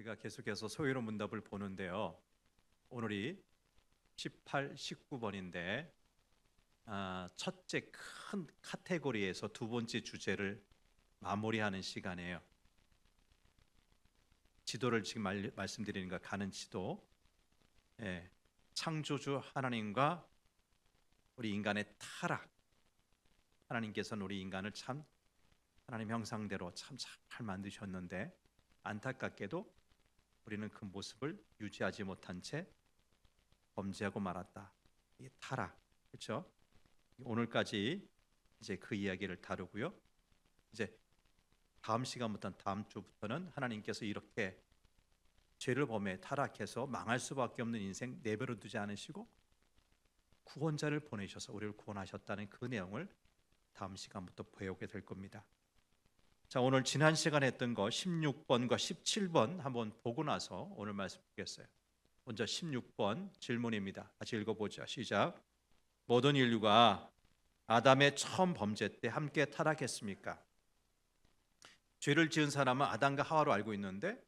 우리가 계속해서 소유로 문답을 보는데요. 오늘이 18, 19번인데 첫째 큰 카테고리에서 두 번째 주제를 마무리하는 시간이에요. 지도를 지금 말씀드리는 거 가는 지도. 창조주 하나님과 우리 인간의 타락. 하나님께서는 우리 인간을 참 하나님 형상대로 참 잘 만드셨는데 안타깝게도 우리는 그 모습을 유지하지 못한 채 범죄하고 말았다. 이 타락, 그렇죠? 오늘까지 이제 그 이야기를 다루고요. 이제 다음 시간부터 다음 주부터는 하나님께서 이렇게 죄를 범해 타락해서 망할 수밖에 없는 인생 내버려 두지 않으시고 구원자를 보내셔서 우리를 구원하셨다는 그 내용을 다음 시간부터 배우게 될 겁니다. 자, 오늘 지난 시간에 했던 거 16번과 17번 한번 보고 나서 오늘 말씀 드리겠어요. 먼저 16번 질문입니다. 같이 읽어보죠. 시작. 모든 인류가 아담의 처음 범죄 때 함께 타락했습니까? 죄를 지은 사람은 아담과 하와로 알고 있는데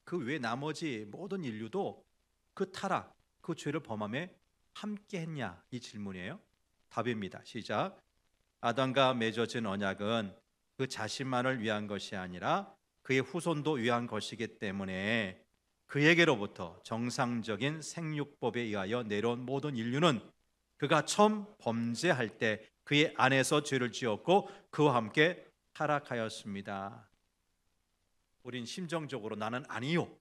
그 외 나머지 모든 인류도 그 타락, 그 죄를 범함에 함께 했냐? 이 질문이에요. 답입니다. 시작. 아담과 맺어진 언약은 그 자신만을 위한 것이 아니라 그의 후손도 위한 것이기 때문에 그에게로부터 정상적인 생육법에 의하여 내려온 모든 인류는 그가 처음 범죄할 때 그의 안에서 죄를 지었고 그와 함께 타락하였습니다. 우린 심정적으로 나는 아니요,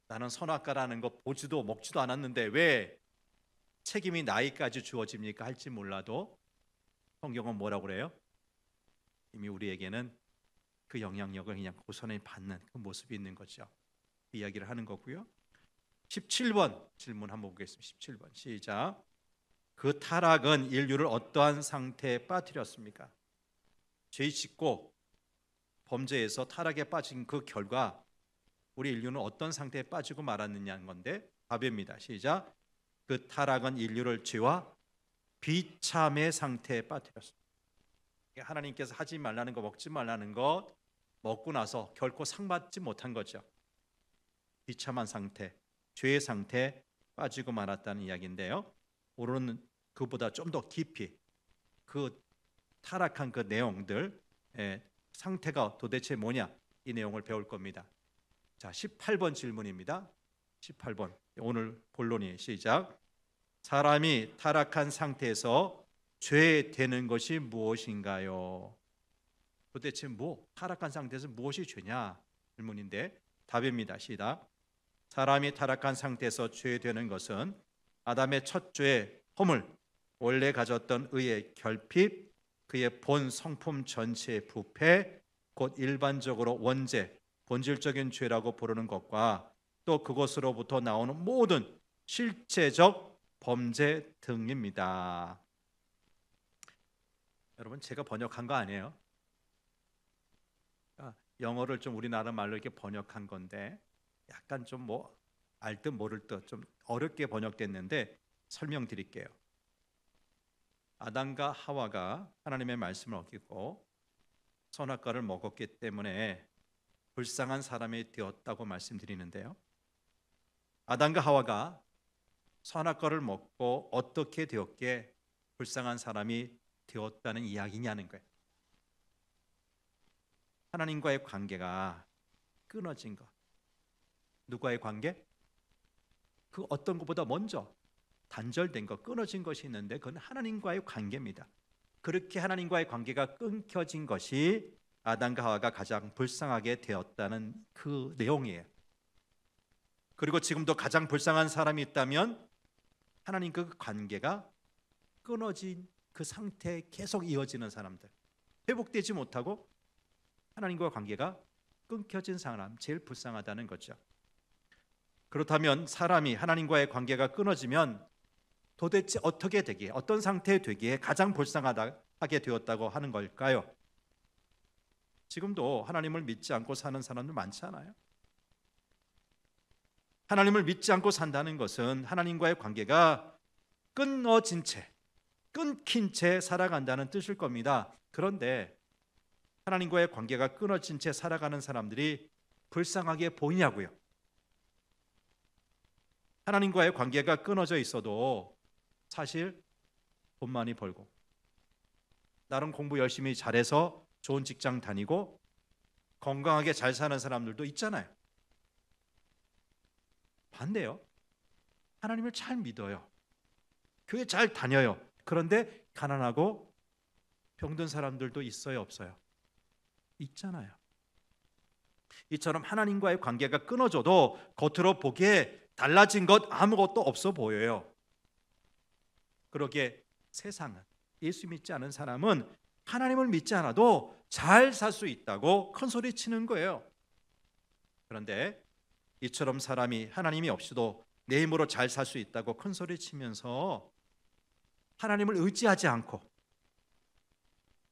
나는 선악과라는 거 보지도 먹지도 않았는데 왜 책임이 나에게까지 주어집니까? 할지 몰라도 성경은 뭐라고 그래요? 이미 우리에게는 그 영향력을 그냥 고스란히 받는 그 모습이 있는 거죠. 그 이야기를 하는 거고요. 17번 질문 한번 보겠습니다. 17번 시작. 그 타락은 인류를 어떠한 상태에 빠뜨렸습니까? 죄 짓고 범죄에서 타락에 빠진 그 결과 우리 인류는 어떤 상태에 빠지고 말았느냐는 건데 답입니다. 시작. 그 타락은 인류를 죄와 비참의 상태에 빠뜨렸습니다. 하나님께서 하지 말라는 거, 먹지 말라는 거 먹고 나서 결코 상받지 못한 거죠. 비참한 상태, 죄의 상태에 빠지고 말았다는 이야기인데요. 오늘은 그보다 좀 더 깊이 그 타락한 그 내용들, 상태가 도대체 뭐냐, 이 내용을 배울 겁니다. 자, 18번 질문입니다. 18번 오늘 본론이 시작. 사람이 타락한 상태에서 죄 되는 것이 무엇인가요? 도대체 타락한 상태에서 무엇이 죄냐? 질문인데 답입니다. 시작. 사람이 타락한 상태에서 죄 되는 것은 아담의 첫 죄의 허물, 원래 가졌던 의의 결핍, 그의 본 성품 전체의 부패, 곧 일반적으로 원죄, 본질적인 죄라고 부르는 것과 또 그것으로부터 나오는 모든 실제적 범죄 등입니다. 여러분, 제가 번역한 거 아니에요. 영어를 좀 우리나라 말로 이렇게 번역한 건데 약간 좀 알 듯 모를 듯 좀 어렵게 번역됐는데 설명드릴게요. 아담과 하와가 하나님의 말씀을 어기고 선악과를 먹었기 때문에 불쌍한 사람이 되었다고 말씀드리는데요. 아담과 하와가 선악과를 먹고 어떻게 되었기에 불쌍한 사람이 되었다는 이야기냐는 거예요. 하나님과의 관계가 끊어진 것. 누구와의 관계? 그 어떤 것보다 먼저 단절된 것, 끊어진 것이 있는데 그건 하나님과의 관계입니다. 그렇게 하나님과의 관계가 끊겨진 것이 아담과 하와가 가장 불쌍하게 되었다는 그 내용이에요. 그리고 지금도 가장 불쌍한 사람이 있다면 하나님과 그 관계가 끊어진 그 상태에 계속 이어지는 사람들, 회복되지 못하고 하나님과 관계가 끊겨진 사람, 제일 불쌍하다는 거죠. 그렇다면 사람이 하나님과의 관계가 끊어지면 도대체 어떻게 되기에, 어떤 상태에 되기에 가장 불쌍하게 되었다고 하는 걸까요? 지금도 하나님을 믿지 않고 사는 사람들 많잖아요. 하나님을 믿지 않고 산다는 것은 하나님과의 관계가 끊어진 채, 끊긴 채 살아간다는 뜻일 겁니다. 그런데 하나님과의 관계가 끊어진 채 살아가는 사람들이 불쌍하게 보이냐고요. 하나님과의 관계가 끊어져 있어도 사실 돈 많이 벌고 나름 공부 열심히 잘해서 좋은 직장 다니고 건강하게 잘 사는 사람들도 있잖아요. 반대요. 하나님을 잘 믿어요. 교회 잘 다녀요. 그런데 가난하고 병든 사람들도 있어요, 없어요? 있잖아요. 이처럼 하나님과의 관계가 끊어져도 겉으로 보기에 달라진 것 아무것도 없어 보여요. 그러기에 세상은, 예수 믿지 않은 사람은 하나님을 믿지 않아도 잘 살 수 있다고 큰 소리 치는 거예요. 그런데 이처럼 사람이 하나님이 없이도 내 힘으로 잘 살 수 있다고 큰 소리 치면서 하나님을 의지하지 않고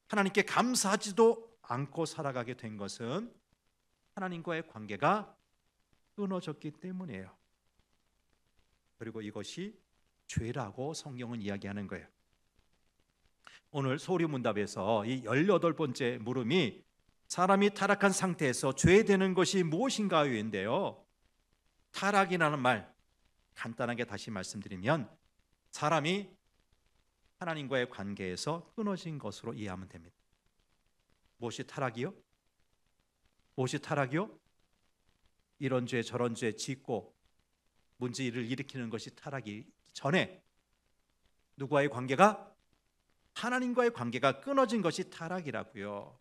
하나님께 감사하지도 않고 살아가게 된 것은 하나님과의 관계가 끊어졌기 때문이에요. 그리고 이것이 죄라고 성경은 이야기하는 거예요. 오늘 소리문답에서 이 18번째 물음이 사람이 타락한 상태에서 죄되는 것이 무엇인가요인데요. 타락이라는 말 간단하게 다시 말씀드리면 사람이 하나님과의 관계에서 끊어진 것으로 이해하면 됩니다. 무엇이 타락이요? 무엇이 타락이요? 이런 죄 저런 죄 짓고 문제를 일으키는 것이 타락이 전에 누구와의 관계가? 하나님과의 관계가 끊어진 것이 타락이라고요.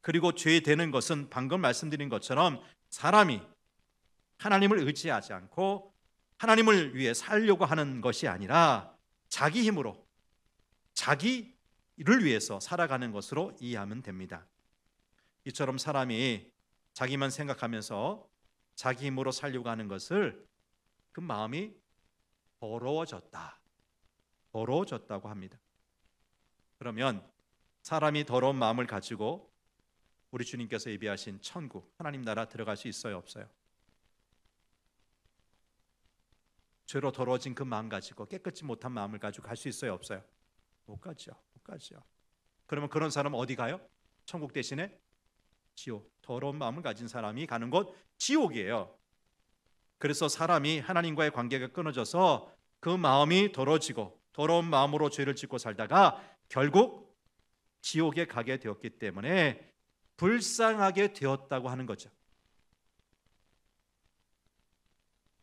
그리고 죄되는 것은 방금 말씀드린 것처럼 사람이 하나님을 의지하지 않고 하나님을 위해 살려고 하는 것이 아니라 자기 힘으로 자기를 위해서 살아가는 것으로 이해하면 됩니다. 이처럼 사람이 자기만 생각하면서 자기 힘으로 살려고 하는 것을 그 마음이 더러워졌다고 합니다. 그러면 사람이 더러운 마음을 가지고 우리 주님께서 예비하신 천국 하나님 나라 들어갈 수 있어요, 없어요? 죄로 더러워진 그 마음 가지고 깨끗지 못한 마음을 가지고 갈 수 있어요, 없어요? 못 가죠. 그러면 그런 사람은 어디 가요? 천국 대신에 지옥. 더러운 마음을 가진 사람이 가는 곳 지옥이에요. 그래서 사람이 하나님과의 관계가 끊어져서 그 마음이 더러워지고 더러운 마음으로 죄를 짓고 살다가 결국 지옥에 가게 되었기 때문에 불쌍하게 되었다고 하는 거죠.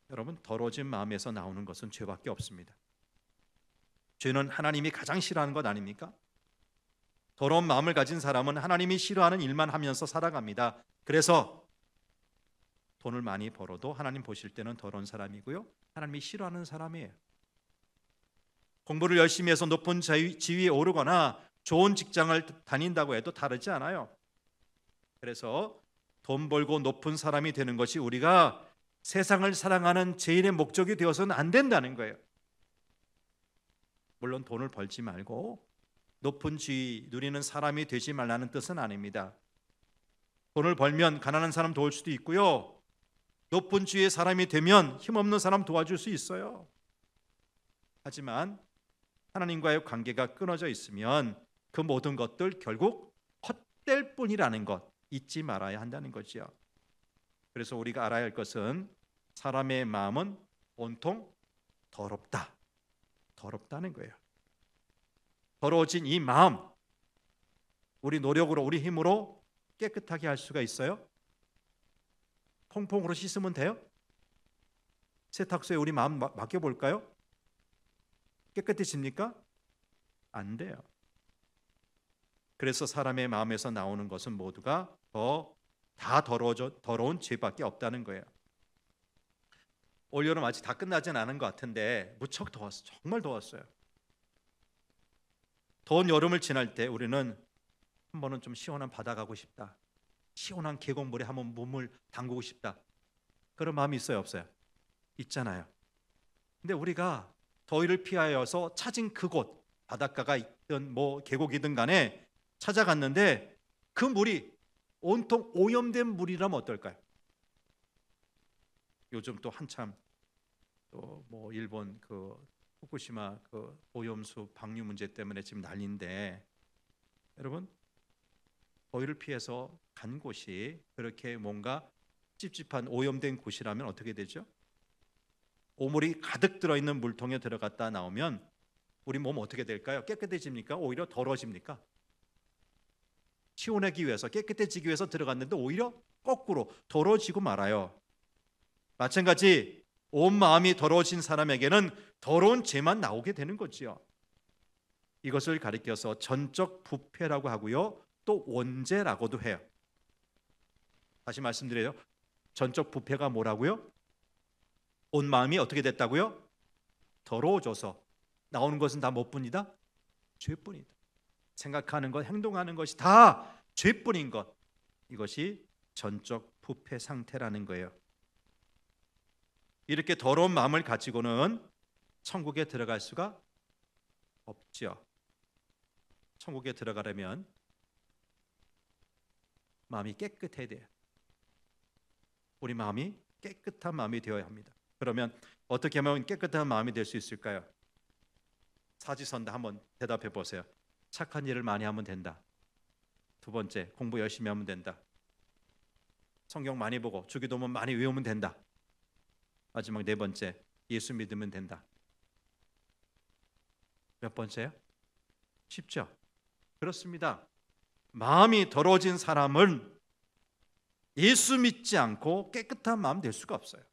여러분, 더러워진 마음에서 나오는 것은 죄밖에 없습니다. 죄는 하나님이 가장 싫어하는 것 아닙니까? 더러운 마음을 가진 사람은 하나님이 싫어하는 일만 하면서 살아갑니다. 그래서 돈을 많이 벌어도 하나님 보실 때는 더러운 사람이고요, 하나님이 싫어하는 사람이에요. 공부를 열심히 해서 높은 지위에 오르거나 좋은 직장을 다닌다고 해도 다르지 않아요. 그래서 돈 벌고 높은 사람이 되는 것이 우리가 세상을 사랑하는 제일의 목적이 되어서는 안 된다는 거예요. 물론 돈을 벌지 말고 높은 지위 누리는 사람이 되지 말라는 뜻은 아닙니다. 돈을 벌면 가난한 사람 도울 수도 있고요, 높은 지위의 사람이 되면 힘없는 사람 도와줄 수 있어요. 하지만 하나님과의 관계가 끊어져 있으면 그 모든 것들 결국 헛될 뿐이라는 것 잊지 말아야 한다는 거지요. 그래서 우리가 알아야 할 것은 사람의 마음은 온통 더럽다는 거예요. 더러워진 이 마음, 우리 노력으로 우리 힘으로 깨끗하게 할 수가 있어요? 퐁퐁으로 씻으면 돼요? 세탁소에 우리 마음 맡겨볼까요? 깨끗해집니까? 안 돼요. 그래서 사람의 마음에서 나오는 것은 모두가 다 더러운 죄밖에 없다는 거예요. 올여름 아직 다 끝나진 않은 것 같은데 무척 더웠어요. 정말 더웠어요. 더운 여름을 지날 때 우리는 한 번은 좀 시원한 바다 가고 싶다, 시원한 계곡물에 한번 몸을 담그고 싶다, 그런 마음이 있어요, 없어요? 있잖아요. 근데 우리가 더위를 피하여서 찾은 그곳, 바닷가가 있든 뭐 계곡이든 간에 찾아갔는데 그 물이 온통 오염된 물이라면 어떨까요? 요즘 또 한참 또 뭐 일본 그 후쿠시마 그 오염수 방류 문제 때문에 지금 난리인데, 여러분 더위를 피해서 간 곳이 그렇게 뭔가 찝찝한 오염된 곳이라면 어떻게 되죠? 오물이 가득 들어있는 물통에 들어갔다 나오면 우리 몸 어떻게 될까요? 깨끗해집니까? 오히려 더러워집니까? 시원하기 위해서, 깨끗해지기 위해서 들어갔는데 오히려 거꾸로 더러워지고 말아요. 마찬가지 온 마음이 더러워진 사람에게는 더러운 죄만 나오게 되는 거지요. 이것을 가리켜서 전적 부패라고 하고요, 또 원죄라고도 해요. 다시 말씀드려요. 전적 부패가 뭐라고요? 온 마음이 어떻게 됐다고요? 더러워져서 나오는 것은 다 뭐뿐이다? 죄뿐이다. 생각하는 것, 행동하는 것이 다 죄뿐인 것, 이것이 전적 부패 상태라는 거예요. 이렇게 더러운 마음을 가지고는 천국에 들어갈 수가 없죠. 천국에 들어가려면 마음이 깨끗해야 돼요. 우리 마음이 깨끗한 마음이 되어야 합니다. 그러면 어떻게 하면 깨끗한 마음이 될 수 있을까요? 사지선다 한번 대답해 보세요. 착한 일을 많이 하면 된다. 두 번째, 공부 열심히 하면 된다. 성경 많이 보고 주기도문 많이 외우면 된다. 마지막 네 번째, 예수 믿으면 된다. 몇 번째요? 쉽죠? 그렇습니다. 마음이 더러워진 사람은 예수 믿지 않고 깨끗한 마음 될 수가 없어요.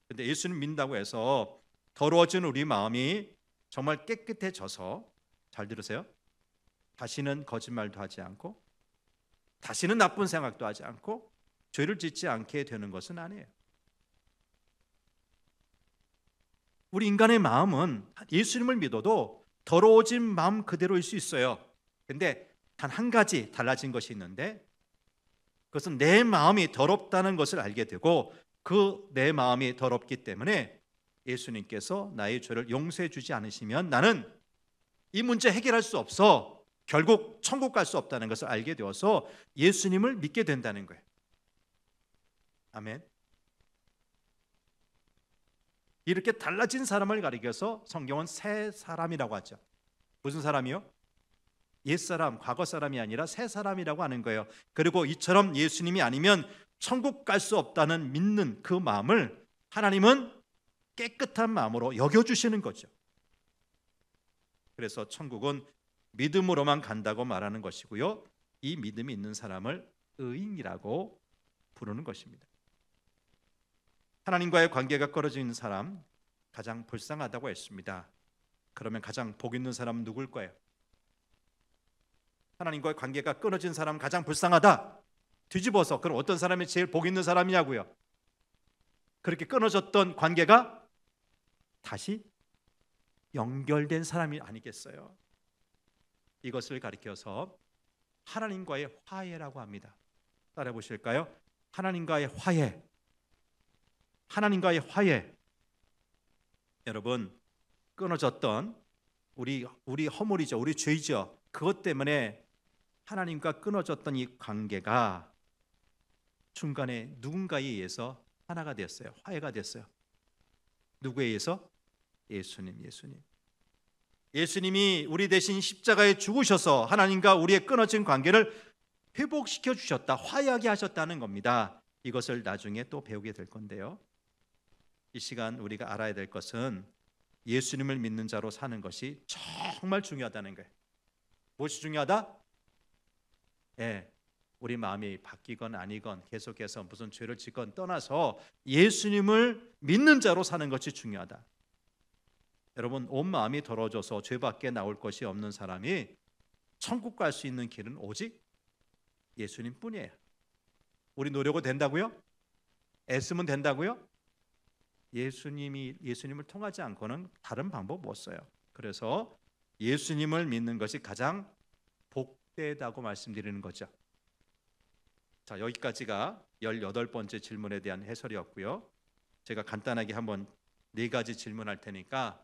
근데 예수님 믿는다고 해서 더러워진 우리 마음이 정말 깨끗해져서, 잘 들으세요, 다시는 거짓말도 하지 않고 다시는 나쁜 생각도 하지 않고 죄를 짓지 않게 되는 것은 아니에요. 우리 인간의 마음은 예수님을 믿어도 더러워진 마음 그대로일 수 있어요. 근데 단 한 가지 달라진 것이 있는데, 그것은 내 마음이 더럽다는 것을 알게 되고, 그 내 마음이 더럽기 때문에 예수님께서 나의 죄를 용서해 주지 않으시면 나는 이 문제 해결할 수 없어, 결국 천국 갈 수 없다는 것을 알게 되어서 예수님을 믿게 된다는 거예요. 아멘. 이렇게 달라진 사람을 가리켜서 성경은 새 사람이라고 하죠. 무슨 사람이요? 옛사람, 과거 사람이 아니라 새 사람이라고 하는 거예요. 그리고 이처럼 예수님이 아니면 천국 갈 수 없다는 믿는 그 마음을 하나님은 깨끗한 마음으로 여겨주시는 거죠. 그래서 천국은 믿음으로만 간다고 말하는 것이고요, 이 믿음이 있는 사람을 의인이라고 부르는 것입니다. 하나님과의 관계가 끊어져 있는 사람, 가장 불쌍하다고 했습니다. 그러면 가장 복 있는 사람은 누굴 거예요? 하나님과의 관계가 끊어진 사람 가장 불쌍하다. 뒤집어서 그럼 어떤 사람이 제일 복 있는 사람이냐고요? 그렇게 끊어졌던 관계가 다시 연결된 사람이 아니겠어요? 이것을 가리켜서 하나님과의 화해라고 합니다. 따라해 보실까요? 하나님과의 화해. 하나님과의 화해. 여러분, 끊어졌던 우리 허물이죠, 우리 죄이죠. 그것 때문에 하나님과 끊어졌던 이 관계가 중간에 누군가에 의해서 하나가 됐어요. 화해가 됐어요. 누구에 의해서? 예수님이 우리 대신 십자가에 죽으셔서 하나님과 우리의 끊어진 관계를 회복시켜 주셨다, 화해하게 하셨다는 겁니다. 이것을 나중에 또 배우게 될 건데요, 이 시간 우리가 알아야 될 것은 예수님을 믿는 자로 사는 것이 정말 중요하다는 거예요. 무엇이 중요하다? 우리 마음이 바뀌건 아니건 계속해서 무슨 죄를 짓건 떠나서 예수님을 믿는 자로 사는 것이 중요하다. 여러분, 온 마음이 더러워져서 죄밖에 나올 것이 없는 사람이 천국 갈 수 있는 길은 오직 예수님뿐이에요. 우리 노력은 된다고요? 애쓰면 된다고요? 예수님을 통하지 않고는 다른 방법 못 써요. 그래서 예수님을 믿는 것이 가장 복되다고 말씀드리는 거죠. 자, 여기까지가 18번째 질문에 대한 해설이었고요. 제가 간단하게 한번 4가지 질문할 테니까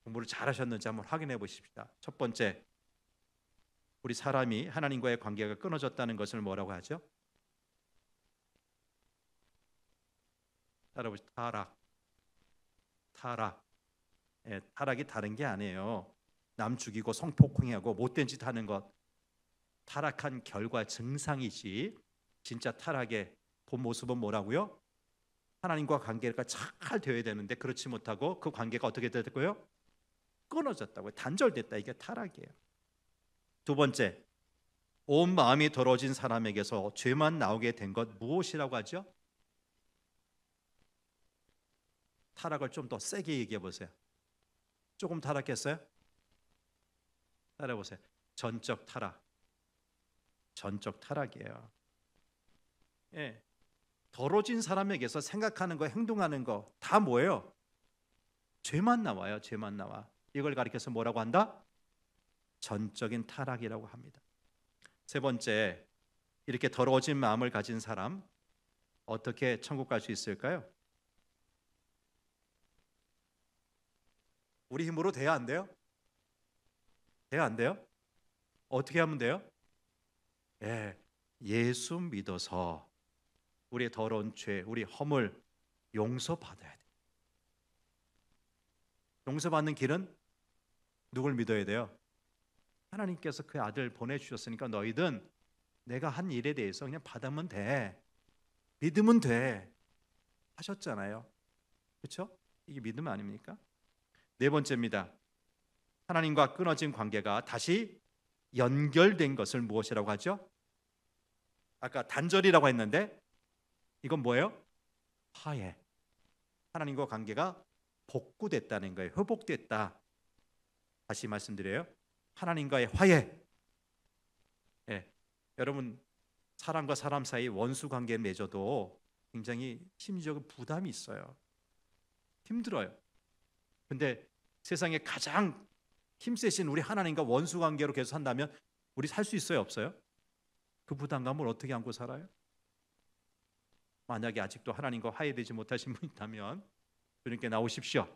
공부를 잘하셨는지 한번 확인해 보십시다. 첫 번째, 우리 사람이 하나님과의 관계가 끊어졌다는 것을 뭐라고 하죠? 따라보시죠. 타락. 타락이 다른 게 아니에요. 남 죽이고 성폭행하고 못된 짓 하는 것, 타락한 결과 증상이지 진짜 타락의 그 모습은 뭐라고요? 하나님과 관계가 잘 되어야 되는데 그렇지 못하고 그 관계가 어떻게 됐고요? 끊어졌다고요. 단절됐다. 이게 타락이에요. 두 번째, 온 마음이 더러워진 사람에게서 죄만 나오게 된 것 무엇이라고 하죠? 타락을 좀 더 세게 얘기해 보세요. 조금 타락했어요? 따라해 보세요. 전적 타락. 전적 타락이에요. 예. 더러워진 사람에게서 생각하는 거, 행동하는 거 다 뭐예요? 죄만 나와요. 죄만 나와. 이걸 가리켜서 뭐라고 한다? 전적인 타락이라고 합니다. 세 번째, 이렇게 더러워진 마음을 가진 사람 어떻게 천국 갈 수 있을까요? 우리 힘으로 돼야 안 돼요? 돼야 안 돼요? 어떻게 하면 돼요? 예, 예수 믿어서 우리의 더러운 죄, 우리 허물 용서받아야 돼요. 용서받는 길은 누굴 믿어야 돼요? 하나님께서 그 아들 보내주셨으니까 너희든 내가 한 일에 대해서 그냥 받으면 돼, 믿으면 돼 하셨잖아요. 그렇죠? 이게 믿음 아닙니까? 네 번째입니다. 하나님과 끊어진 관계가 다시 연결된 것을 무엇이라고 하죠? 아까 단절이라고 했는데 이건 뭐예요? 화해. 하나님과 관계가 복구됐다는 거예요. 회복됐다. 다시 말씀드려요. 하나님과의 화해. 예. 여러분, 사람과 사람 사이 원수 관계 맺어도 굉장히 심리적인 부담이 있어요. 힘들어요. 근데 세상에 가장 힘세신 우리 하나님과 원수 관계로 계속 산다면 우리 살 수 있어요, 없어요? 그 부담감을 어떻게 안고 살아요? 만약에 아직도 하나님과 화해되지 못하신 분 있다면 주님께 나오십시오.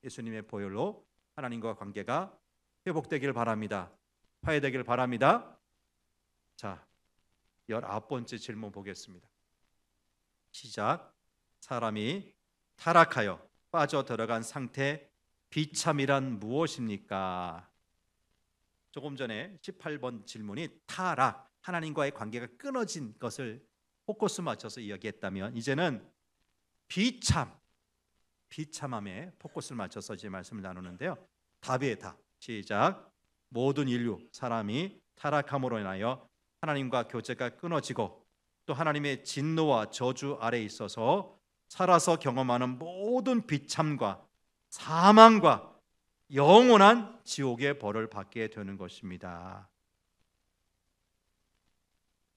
예수님의 보혈로 하나님과 관계가 회복되길 바랍니다. 화해되길 바랍니다. 자, 19번째 질문 보겠습니다. 시작. 사람이 타락하여 빠져 들어간 상태 비참이란 무엇입니까? 조금 전에 18번 질문이 타락, 하나님과의 관계가 끊어진 것을 포커스 맞춰서 이야기했다면 이제는 비참함에 포커스를 맞춰서 이제 말씀을 나누는데요. 답이에요. 답. 시작. 모든 인류 사람이 타락함으로 인하여 하나님과 교제가 끊어지고 또 하나님의 진노와 저주 아래에 있어서 살아서 경험하는 모든 비참과 사망과 영원한 지옥의 벌을 받게 되는 것입니다.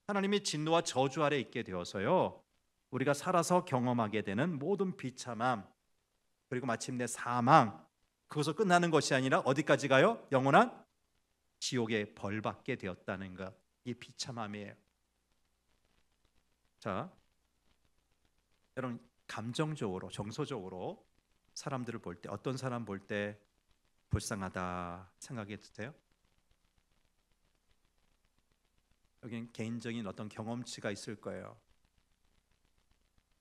하나님의 진노와 저주 아래에 있게 되어서요, 우리가 살아서 경험하게 되는 모든 비참함 그리고 마침내 사망, 그것으로 끝나는 것이 아니라 어디까지 가요? 영원한 지옥의 벌 받게 되었다는 것. 이 비참함이에요. 자, 여러분 감정적으로, 정서적으로 사람들을 볼 때, 어떤 사람 볼 때 불쌍하다 생각이 드세요? 여기는 개인적인 어떤 경험치가 있을 거예요.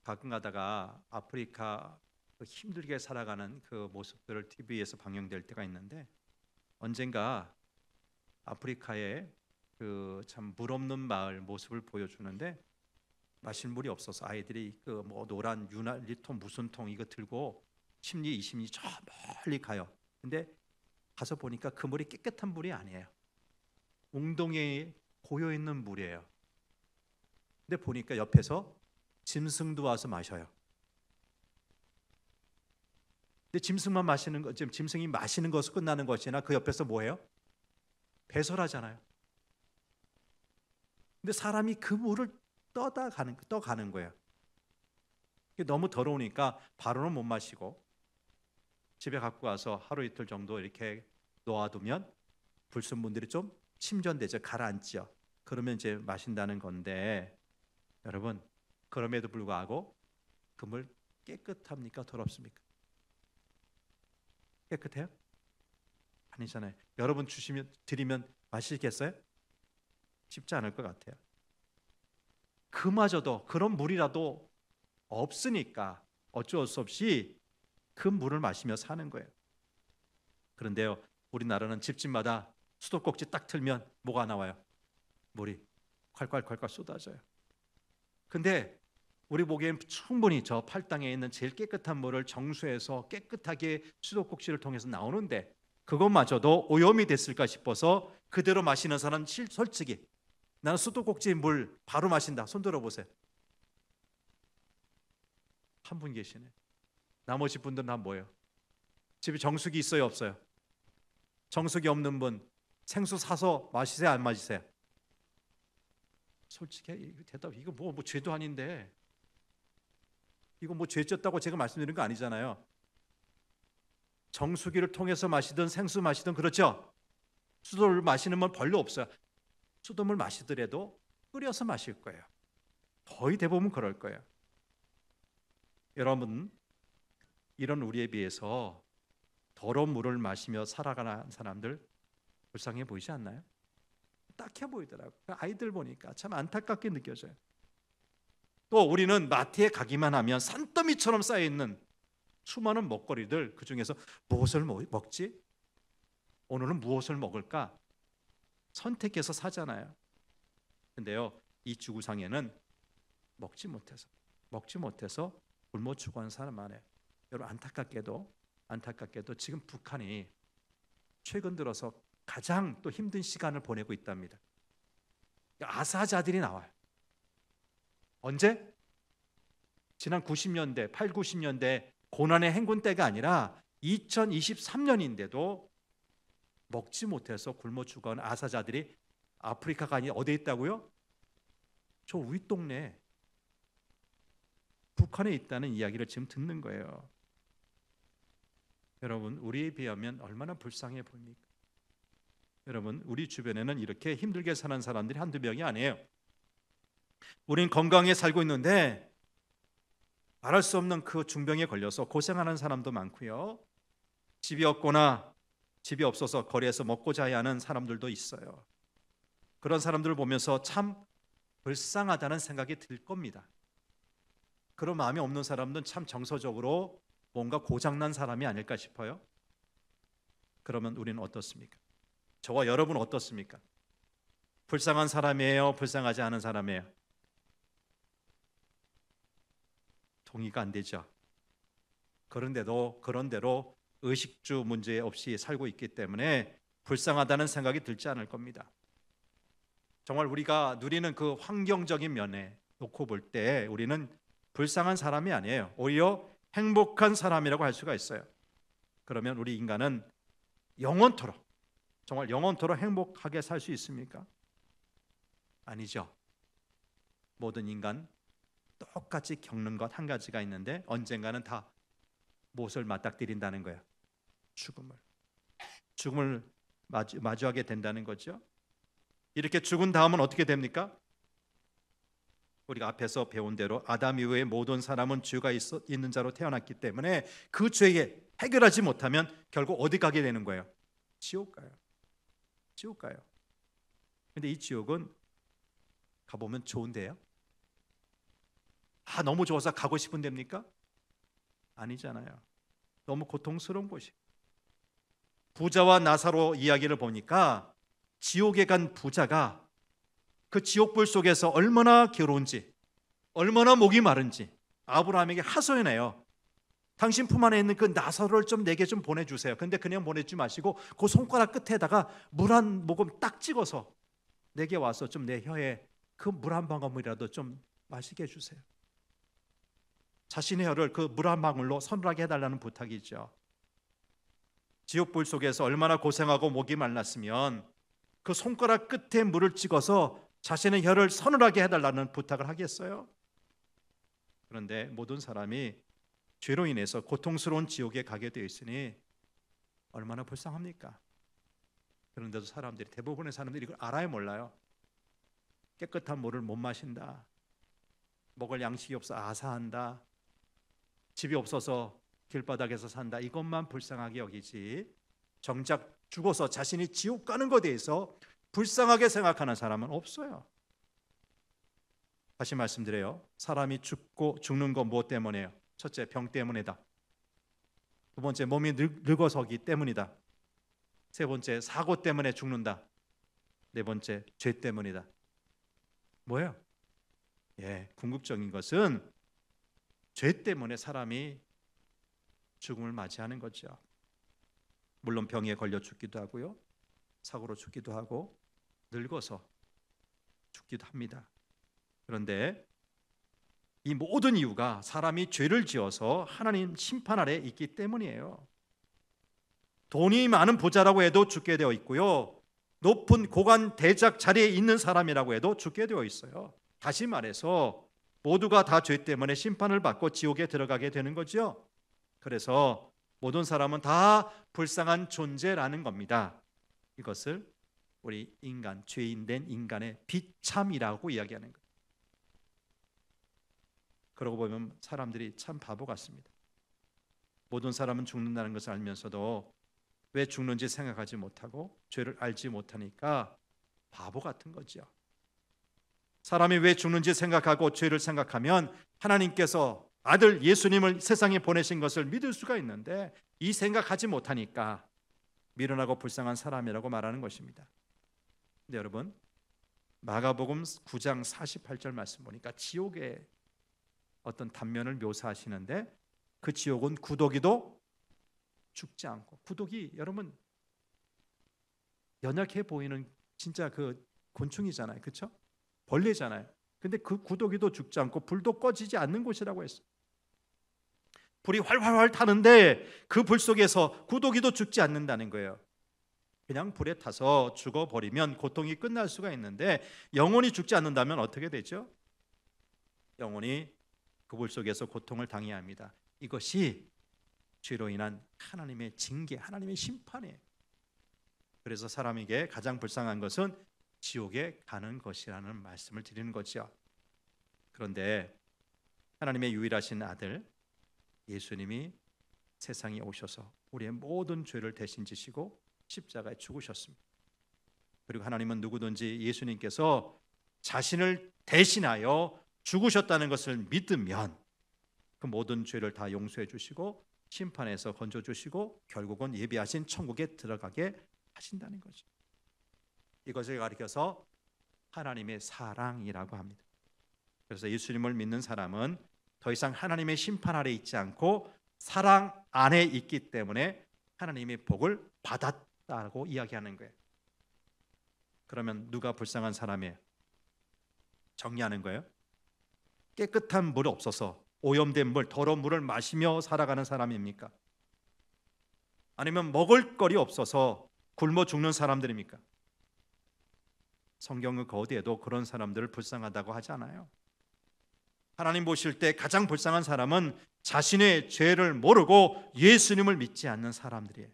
가끔 가다가 아프리카 힘들게 살아가는 그 모습들을 TV에서 방영될 때가 있는데 언젠가 아프리카의 그 참 물 없는 마을 모습을 보여주는데 마실 물이 없어서 아이들이 그 뭐 노란 유리통 무슨 통 이거 들고 10리 20리 저 멀리 가요. 근데 가서 보니까 그 물이 깨끗한 물이 아니에요. 웅덩이에 고여 있는 물이에요. 근데 보니까 옆에서 짐승도 와서 마셔요. 근데 짐승만 마시는 것, 지금 짐승이 마시는 것으로 끝나는 것이나 그 옆에서 뭐예요? 배설하잖아요. 근데 사람이 그 물을 떠가는 거예요. 너무 더러우니까 바로는 못 마시고 집에 갖고 와서 하루 이틀 정도 이렇게 놓아두면 불순물들이 좀 침전되죠. 가라앉죠. 그러면 이제 마신다는 건데 여러분, 그럼에도 불구하고 그 물 깨끗합니까? 더럽습니까? 깨끗해요? 아니잖아요. 여러분 드리면 마시겠어요? 쉽지 않을 것 같아요. 그마저도 그런 물이라도 없으니까 어쩔 수 없이 그 물을 마시며 사는 거예요. 그런데요, 우리나라는 집집마다 수도꼭지 딱 틀면 뭐가 나와요? 물이 콸콸콸콸 쏟아져요. 근데 우리 보기엔 충분히 저 팔당에 있는 제일 깨끗한 물을 정수해서 깨끗하게 수도꼭지를 통해서 나오는데 그것마저도 오염이 됐을까 싶어서 그대로 마시는 사람 솔직히 나는 수도꼭지 물 바로 마신다. 손 들어보세요. 한 분 계시네. 나머지 분들은 다 뭐예요? 집에 정수기 있어요, 없어요? 정수기 없는 분 생수 사서 마시세요, 안 마시세요? 솔직히 대답 이거 뭐 죄도 아닌데 이거 뭐 죄 졌다고 제가 말씀드리는 거 아니잖아요. 정수기를 통해서 마시든 생수 마시든 그렇죠. 수돗물 마시는 분 별로 없어요. 수돗물 마시더라도 끓여서 마실 거예요. 거의 대부분 그럴 거예요. 여러분, 이런 우리에 비해서 더러운 물을 마시며 살아가는 사람들 불쌍해 보이지 않나요? 딱해 보이더라고요. 아이들 보니까 참 안타깝게 느껴져요. 또 우리는 마트에 가기만 하면 산더미처럼 쌓여있는 수많은 먹거리들, 그 중에서 무엇을 먹지? 오늘은 무엇을 먹을까? 선택해서 사잖아요. 근데요, 이 지구상에는 먹지 못해서 굶어 죽어가는 사람 많아요. 여러분, 안타깝게도 지금 북한이 최근 들어서 가장 또 힘든 시간을 보내고 있답니다. 아사자들이 나와요. 언제? 지난 90년대, 8, 90년대 고난의 행군 때가 아니라 2023년인데도 먹지 못해서 굶어 죽어가는 아사자들이 아프리카가 아니 어디에 있다고요? 저 윗동네 북한에 있다는 이야기를 지금 듣는 거예요. 여러분, 우리에 비하면 얼마나 불쌍해 보입니까? 여러분, 우리 주변에는 이렇게 힘들게 사는 사람들이 한두 명이 아니에요. 우린 건강에 살고 있는데 말할 수 없는 그 중병에 걸려서 고생하는 사람도 많고요. 집이 없거나 집이 없어서 거리에서 먹고 자야 하는 사람들도 있어요. 그런 사람들을 보면서 참 불쌍하다는 생각이 들 겁니다. 그런 마음이 없는 사람들은 참 정서적으로 뭔가 고장난 사람이 아닐까 싶어요. 그러면 우리는 어떻습니까? 저와 여러분은 어떻습니까? 불쌍한 사람이에요? 불쌍하지 않은 사람이에요? 동의가 안 되죠. 그런데도 그런대로 의식주 문제 없이 살고 있기 때문에 불쌍하다는 생각이 들지 않을 겁니다. 정말 우리가 누리는 그 환경적인 면에 놓고 볼 때 우리는 불쌍한 사람이 아니에요. 오히려 행복한 사람이라고 할 수가 있어요. 그러면 우리 인간은 영원토록, 정말 영원토록 행복하게 살 수 있습니까? 아니죠. 모든 인간 똑같이 겪는 것 한 가지가 있는데 언젠가는 다 무엇을 맞닥뜨린다는 거예요. 죽음을 마주하게 된다는 거죠. 이렇게 죽은 다음은 어떻게 됩니까? 우리가 앞에서 배운 대로 아담 이후에 모든 사람은 죄가 있는 자로 태어났기 때문에 그 죄에 해결하지 못하면 결국 어디 가게 되는 거예요? 지옥 가요. 근데 이 지옥은 가보면 좋은데요? 너무 좋아서 가고 싶은 데입니까? 아니잖아요. 너무 고통스러운 곳이. 부자와 나사로 이야기를 보니까 지옥에 간 부자가 그 지옥불 속에서 얼마나 괴로운지, 얼마나 목이 마른지 아브라함에게 하소연해요. 당신 품 안에 있는 그 나사로를 좀 내게 좀 보내주세요. 근데 그냥 보내지 마시고 그 손가락 끝에다가 물 한 모금 딱 찍어서 내게 와서 좀 내 혀에 그 물 한 방울이라도 좀 마시게 해주세요. 자신의 혀를 그 물 한 방울로 서늘하게 해달라는 부탁이죠. 지옥불 속에서 얼마나 고생하고 목이 말랐으면 그 손가락 끝에 물을 찍어서 자신의 혀를 서늘하게 해달라는 부탁을 하겠어요? 그런데 모든 사람이 죄로 인해서 고통스러운 지옥에 가게 되어 있으니 얼마나 불쌍합니까? 그런데도 대부분의 사람들이 이걸 알아요, 몰라요? 깨끗한 물을 못 마신다, 먹을 양식이 없어 아사한다, 집이 없어서 길바닥에서 산다, 이것만 불쌍하게 여기지 정작 죽어서 자신이 지옥 가는 것에 대해서 불쌍하게 생각하는 사람은 없어요. 다시 말씀드려요. 사람이 죽는 건 무엇 때문이에요? 첫째, 병 때문이다. 두 번째, 몸이 늙어서기 때문이다. 세 번째, 사고 때문에 죽는다. 네 번째, 죄 때문이다. 뭐예요? 궁극적인 것은 죄 때문에 사람이 죽음을 맞이하는 거죠. 물론 병에 걸려 죽기도 하고요, 사고로 죽기도 하고 늙어서 죽기도 합니다. 그런데 이 모든 이유가 사람이 죄를 지어서 하나님 심판 아래 있기 때문이에요. 돈이 많은 부자라고 해도 죽게 되어 있고요, 높은 고관 대작 자리에 있는 사람이라고 해도 죽게 되어 있어요. 다시 말해서 모두가 다 죄 때문에 심판을 받고 지옥에 들어가게 되는 거죠. 그래서 모든 사람은 다 불쌍한 존재라는 겁니다. 이것을 우리 인간, 죄인된 인간의 비참이라고 이야기하는 거예요. 그러고 보면 사람들이 참 바보 같습니다. 모든 사람은 죽는다는 것을 알면서도 왜 죽는지 생각하지 못하고 죄를 알지 못하니까 바보 같은 거죠. 사람이 왜 죽는지 생각하고 죄를 생각하면 하나님께서 아들 예수님을 세상에 보내신 것을 믿을 수가 있는데, 이 생각하지 못하니까 미련하고 불쌍한 사람이라고 말하는 것입니다. 근데 여러분, 마가복음 9장 48절 말씀 보니까 지옥의 어떤 단면을 묘사하시는데, 그 지옥은 구더기도 죽지 않고, 구더기 여러분 연약해 보이는 진짜 그 곤충이잖아요, 그렇죠? 벌레잖아요. 근데 그 구더기도 죽지 않고 불도 꺼지지 않는 곳이라고 했어요. 불이 활활활 타는데 그 불 속에서 구더기도 죽지 않는다는 거예요. 그냥 불에 타서 죽어버리면 고통이 끝날 수가 있는데, 영원히 죽지 않는다면 어떻게 되죠? 영원히 그 불 속에서 고통을 당해야 합니다. 이것이 죄로 인한 하나님의 징계, 하나님의 심판이에요. 그래서 사람에게 가장 불쌍한 것은 지옥에 가는 것이라는 말씀을 드리는 거죠. 그런데 하나님의 유일하신 아들 예수님이 세상에 오셔서 우리의 모든 죄를 대신 지시고 십자가에 죽으셨습니다. 그리고 하나님은 누구든지 예수님께서 자신을 대신하여 죽으셨다는 것을 믿으면 그 모든 죄를 다 용서해 주시고 심판에서 건져 주시고 결국은 예비하신 천국에 들어가게 하신다는 거죠. 이것을 가리켜서 하나님의 사랑이라고 합니다. 그래서 예수님을 믿는 사람은 더 이상 하나님의 심판 아래 있지 않고 사랑 안에 있기 때문에 하나님의 복을 받았다고 이야기하는 거예요. 그러면 누가 불쌍한 사람이에요? 정리하는 거예요. 깨끗한 물 없어서 오염된 물, 더러운 물을 마시며 살아가는 사람입니까? 아니면 먹을 거리 없어서 굶어 죽는 사람들입니까? 성경은 어디에도 그런 사람들을 불쌍하다고 하지 않아요. 하나님 보실 때 가장 불쌍한 사람은 자신의 죄를 모르고 예수님을 믿지 않는 사람들이에요.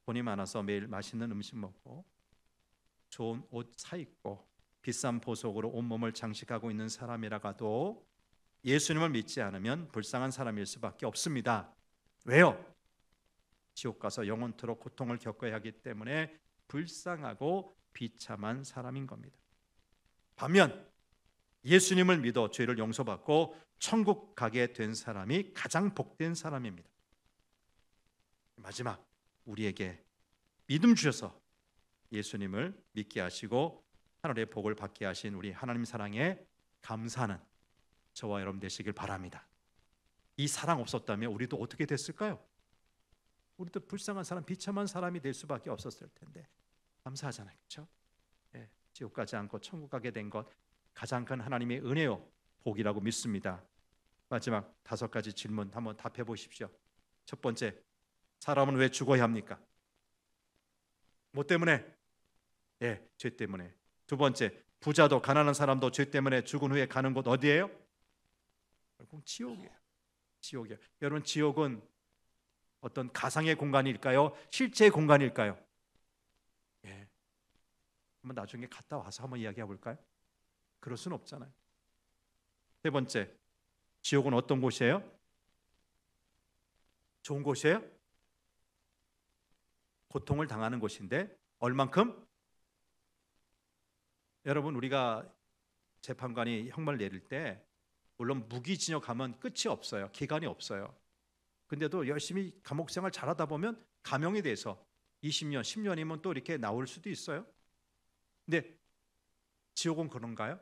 돈이 많아서 매일 맛있는 음식 먹고 좋은 옷 사 입고 비싼 보석으로 온몸을 장식하고 있는 사람이라가도 예수님을 믿지 않으면 불쌍한 사람일 수밖에 없습니다. 왜요? 지옥 가서 영원토록 고통을 겪어야 하기 때문에 불쌍하고 비참한 사람인 겁니다. 반면 예수님을 믿어 죄를 용서받고 천국 가게 된 사람이 가장 복된 사람입니다. 마지막, 우리에게 믿음 주셔서 예수님을 믿게 하시고 하늘의 복을 받게 하신 우리 하나님 사랑에 감사하는 저와 여러분 되시길 바랍니다. 이 사랑 없었다면 우리도 어떻게 됐을까요? 우리도 불쌍한 사람, 비참한 사람이 될 수밖에 없었을 텐데 감사하잖아요, 그렇죠? 예, 지옥 가지 않고 천국 가게 된 것 가장 큰 하나님의 은혜요 복이라고 믿습니다. 마지막 5가지 질문 한번 답해 보십시오. 첫 번째, 사람은 왜 죽어야 합니까? 뭐 때문에? 예, 죄 때문에. 두 번째, 부자도 가난한 사람도 죄 때문에 죽은 후에 가는 곳 어디예요? 결국 지옥이에요. 지옥이에요. 여러분, 지옥은 어떤 가상의 공간일까요? 실제의 공간일까요? 예. 한번 나중에 갔다 와서 한번 이야기해 볼까요? 그럴 수는 없잖아요. 세 번째, 지옥은 어떤 곳이에요? 좋은 곳이에요? 고통을 당하는 곳인데 얼만큼? 여러분, 우리가 재판관이 형벌 내릴 때 물론 무기징역하면 끝이 없어요. 기간이 없어요. 근데도 열심히 감옥 생활 잘하다 보면 감형이 돼서 20년, 10년이면 또 이렇게 나올 수도 있어요. 근데 지옥은 그런가요?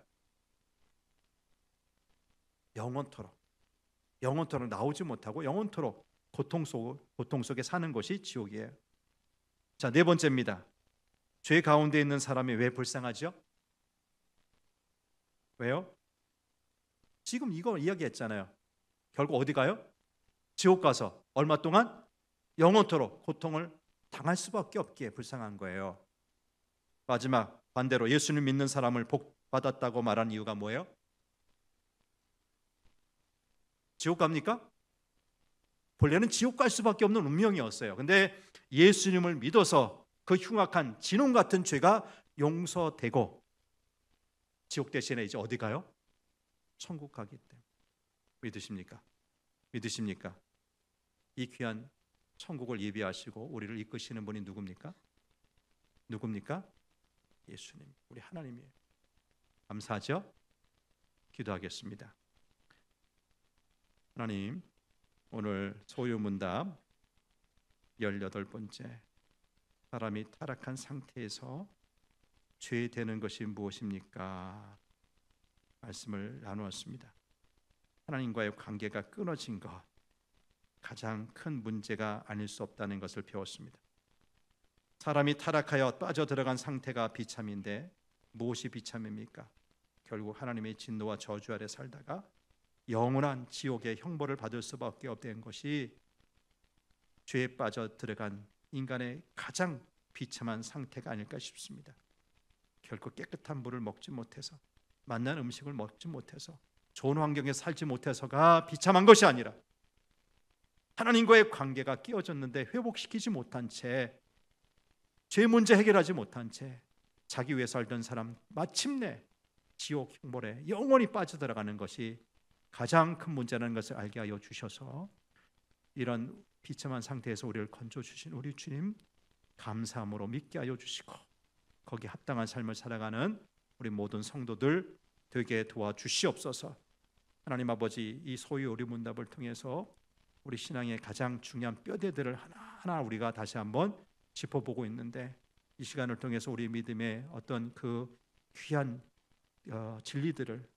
영원토록 나오지 못하고 영원토록 고통 속에 사는 것이 지옥이에요. 자, 네 번째입니다. 죄 가운데 있는 사람이 왜 불쌍하죠? 왜요? 지금 이거 이야기했잖아요. 결국 어디 가요? 지옥 가서 얼마 동안 영원토록 고통을 당할 수밖에 없기에 불쌍한 거예요. 마지막 반대로 예수님 믿는 사람을 복 받았다고 말한 이유가 뭐예요? 지옥 갑니까? 본래는 지옥 갈 수밖에 없는 운명이었어요. 근데 예수님을 믿어서 그 흉악한 진홍 같은 죄가 용서되고 지옥 대신에 이제 어디 가요? 천국 가기 때문에. 믿으십니까? 믿으십니까? 이 귀한 천국을 예비하시고 우리를 이끄시는 분이 누굽니까? 누굽니까? 예수님, 우리 하나님이에요. 감사하죠? 기도하겠습니다. 하나님, 오늘 소유문답 18번째, 사람이 타락한 상태에서 죄되는 것이 무엇입니까? 말씀을 나누었습니다. 하나님과의 관계가 끊어진 것, 가장 큰 문제가 아닐 수 없다는 것을 배웠습니다. 사람이 타락하여 빠져들어간 상태가 비참인데 무엇이 비참입니까? 결국 하나님의 진노와 저주 아래 살다가 영원한 지옥의 형벌을 받을 수밖에 없는 것이 죄에 빠져 들어간 인간의 가장 비참한 상태가 아닐까 싶습니다. 결국 깨끗한 물을 먹지 못해서, 맛난 음식을 먹지 못해서, 좋은 환경에 살지 못해서가 비참한 것이 아니라 하나님과의 관계가 깨어졌는데 회복시키지 못한 채, 죄 문제 해결하지 못한 채 자기 위해 살던 사람 마침내 지옥 형벌에 영원히 빠져들어가는 것이 가장 큰 문제라는 것을 알게 하여 주셔서 이런 비참한 상태에서 우리를 건져주신 우리 주님 감사함으로 믿게 하여 주시고 거기에 합당한 삶을 살아가는 우리 모든 성도들 되게 도와주시옵소서. 하나님 아버지, 이 소유 오리문답을 통해서 우리 신앙의 가장 중요한 뼈대들을 하나하나 우리가 다시 한번 짚어보고 있는데, 이 시간을 통해서 우리 믿음의 어떤 그 귀한 진리들을,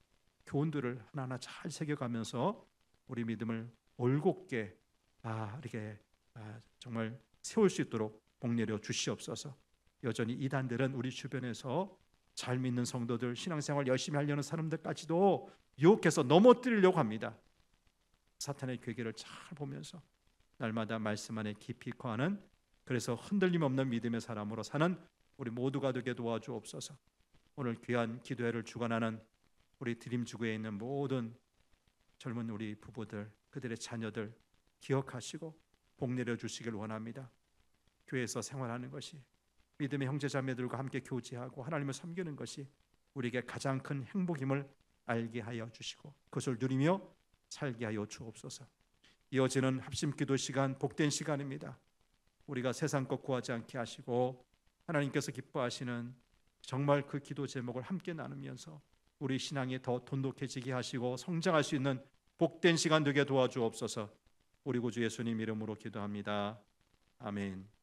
교훈들을 하나하나 잘 새겨가면서 우리 믿음을 올곧게 이렇게 정말 세울 수 있도록 복내려 주시옵소서. 여전히 이단들은 우리 주변에서 잘 믿는 성도들, 신앙생활 열심히 하려는 사람들까지도 유혹해서 넘어뜨리려고 합니다. 사탄의 괴계를 잘 보면서 날마다 말씀 안에 깊이 거하는, 그래서 흔들림 없는 믿음의 사람으로 사는 우리 모두가 되게 도와주옵소서. 오늘 귀한 기도회를 주관하는 우리 드림주구에 있는 모든 젊은 우리 부부들, 그들의 자녀들 기억하시고 복 내려 주시길 원합니다. 교회에서 생활하는 것이, 믿음의 형제자매들과 함께 교제하고 하나님을 섬기는 것이 우리에게 가장 큰 행복임을 알게 하여 주시고 그것을 누리며 살게 하여 주옵소서. 이어지는 합심기도 시간, 복된 시간입니다. 우리가 세상 것 구하지 않게 하시고 하나님께서 기뻐하시는 정말 그 기도 제목을 함께 나누면서 우리 신앙이 더 돈독해지게 하시고 성장할 수 있는 복된 시간 되게 도와주옵소서. 우리 구주 예수님 이름으로 기도합니다. 아멘.